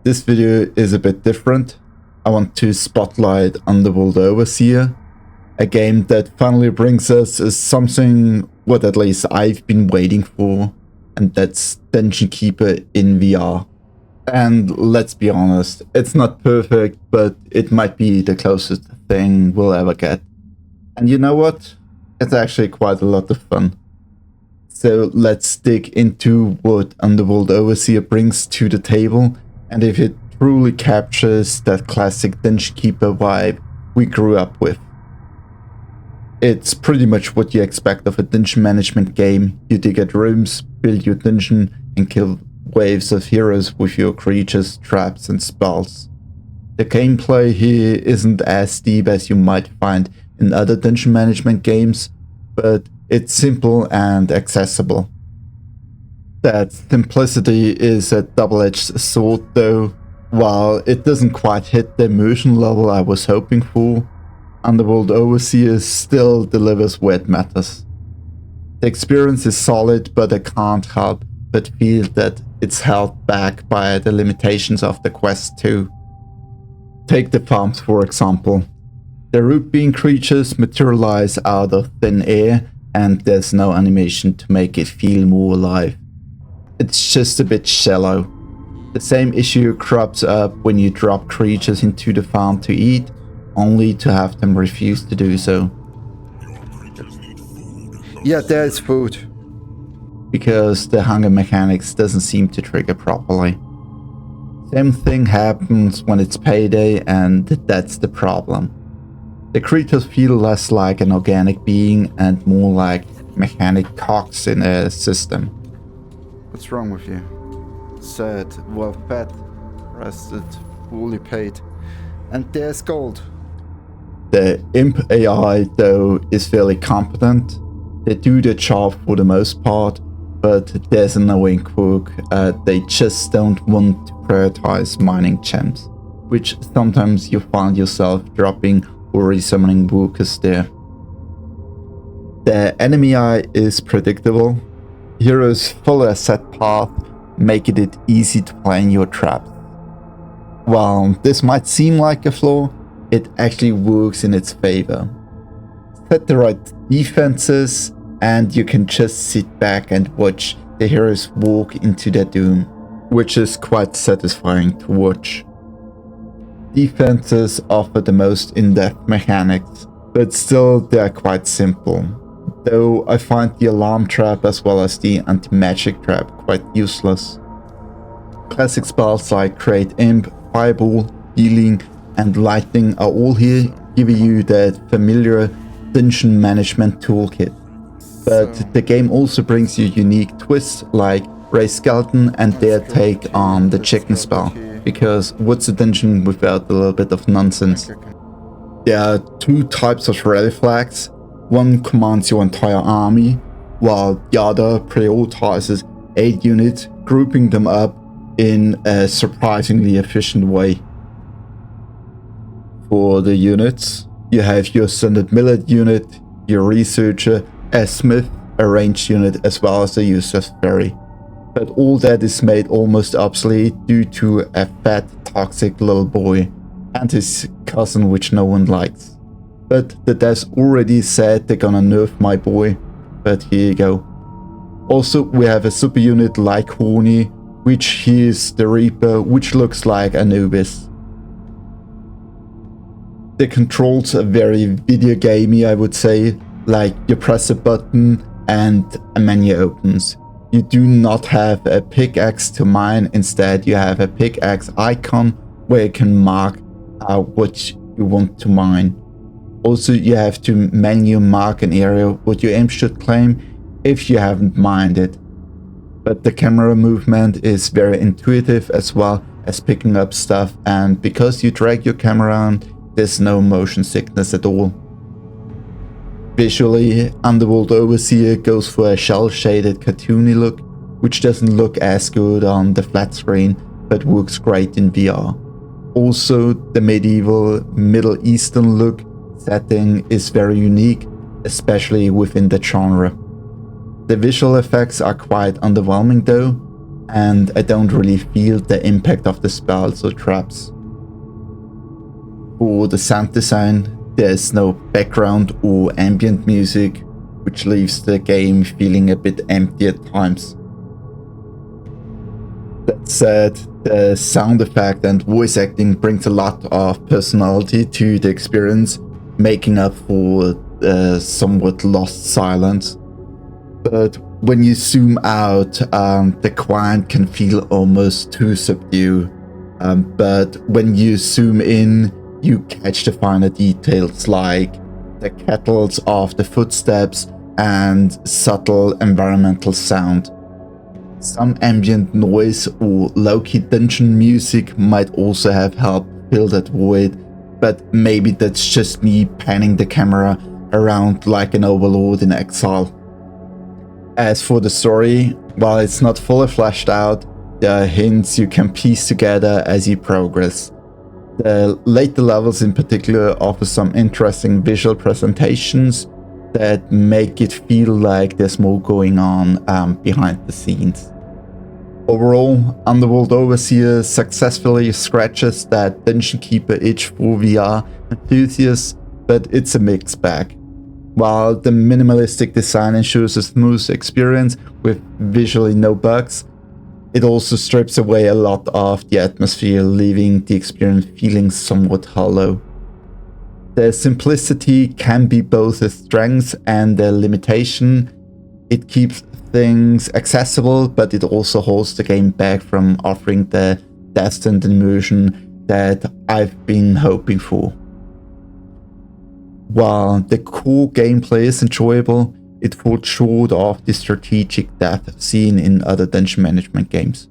this video is a bit different. I want to spotlight Underworld Overseer, a game that finally brings us something what at least I've been waiting for, and that's Dungeon Keeper in VR. And let's be honest, it's not perfect, but it might be the closest thing we'll ever get. And you know what? It's actually quite a lot of fun. So let's dig into what Underworld Overseer brings to the table, and if it truly captures that classic Dungeon Keeper vibe we grew up with. It's pretty much what you expect of a dungeon management game. You dig at rooms, build your dungeon, and kill waves of heroes with your creatures, traps, and spells. The gameplay here isn't as deep as you might find in other dungeon management games, but it's simple and accessible. That simplicity is a double-edged sword though. While it doesn't quite hit the immersion level I was hoping for, Underworld Overseer still delivers where it matters. The experience is solid, but I can't help but feel that it's held back by the limitations of the quest too. Take the farms for example. The root being creatures materialize out of thin air, and there's no animation to make it feel more alive. It's just a bit shallow. The same issue crops up when you drop creatures into the farm to eat, only to have them refuse to do so. Yeah, there's food. Because the hunger mechanics doesn't seem to trigger properly. Same thing happens when it's payday, and that's the problem. The creatures feel less like an organic being and more like mechanic cogs in a system. What's wrong with you? Sad, well fed, rested, fully paid. And there's gold. The imp AI though is fairly competent. They do their job for the most part, but there's an annoying quirk. They just don't want to prioritize mining gems, which sometimes you find yourself dropping or resummoning workers there. The enemy eye is predictable. Heroes follow a set path, making it easy to plan your traps. While this might seem like a flaw, it actually works in its favor. Set the right defenses, and you can just sit back and watch the heroes walk into their doom, which is quite satisfying to watch. Defenses offer the most in-depth mechanics, but still they are quite simple. Though I find the alarm trap as well as the anti-magic trap quite useless. Classic spells like Create Imp, Fireball, Healing, and Lightning are all here, giving you that familiar dungeon management toolkit. But the game also brings you unique twists like Raise Skeleton and their take on the chicken spell, because what's a dungeon without a little bit of nonsense? There are two types of rally flags. One commands your entire army, while the other prioritizes 8 units, grouping them up in a surprisingly efficient way. For the units, you have your standard millet unit, your researcher, a smith, a ranged unit, as well as a user's ferry. But all that is made almost obsolete due to a fat, toxic little boy and his cousin, which no one likes. But the devs already said they're gonna nerf my boy, but here you go. Also, we have a super unit like Horny, which is the Reaper, which looks like Anubis. The controls are very video gamey, I would say, like you press a button and a menu opens. You do not have a pickaxe to mine, instead you have a pickaxe icon where you can mark what you want to mine. Also, you have to manually mark an area what your imp should claim if you haven't mined it. But the camera movement is very intuitive as well as picking up stuff, and because you drag your camera around, there's no motion sickness at all. Visually, Underworld Overseer goes for a shell-shaded cartoony look, which doesn't look as good on the flat screen, but works great in VR. Also, the medieval Middle Eastern look setting is very unique, especially within the genre. The visual effects are quite underwhelming though. and I don't really feel the impact of the spells or traps. For the sound design, there's no background or ambient music, which leaves the game feeling a bit empty at times. That said, the sound effect and voice acting brings a lot of personality to the experience, making up for the somewhat lost silence. But when you zoom out, the quiet can feel almost too subdued. But when you zoom in, you catch the finer details like the kettles of the footsteps and subtle environmental sound. Some ambient noise or low-key dungeon music might also have helped fill that void, but maybe that's just me panning the camera around like an overlord in exile. As for the story, while it's not fully fleshed out, there are hints you can piece together as you progress. The later levels in particular offer some interesting visual presentations that make it feel like there's more going on behind the scenes. Overall, Underworld Overseer successfully scratches that Dungeon Keeper itch for VR enthusiasts, but it's a mixed bag. While the minimalistic design ensures a smooth experience with visually no bugs, it also strips away a lot of the atmosphere, leaving the experience feeling somewhat hollow. The simplicity can be both a strength and a limitation. It keeps things accessible, but it also holds the game back from offering the depth and immersion that I've been hoping for. While the core gameplay is enjoyable, it falls short of the strategic depth seen in other dungeon management games.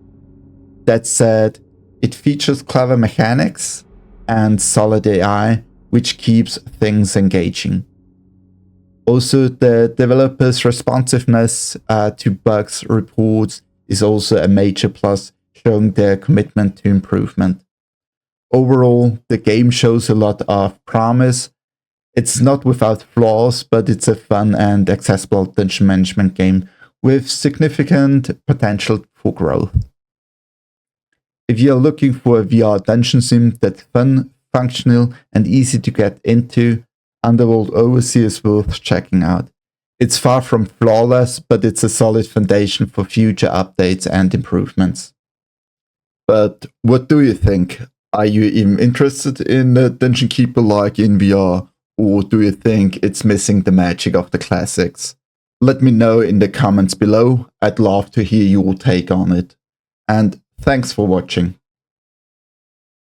That said, it features clever mechanics and solid AI, which keeps things engaging. Also, the developers' responsiveness to bugs reports is also a major plus, showing their commitment to improvement. Overall, the game shows a lot of promise. It's not without flaws, but it's a fun and accessible dungeon management game with significant potential for growth. If you're looking for a VR dungeon sim that's fun, functional, and easy to get into, Underworld Overseer is worth checking out. It's far from flawless, but it's a solid foundation for future updates and improvements. But what do you think? Are you even interested in a Dungeon Keeper like in VR? Or do you think it's missing the magic of the classics? Let me know in the comments below. I'd love to hear your take on it. And thanks for watching.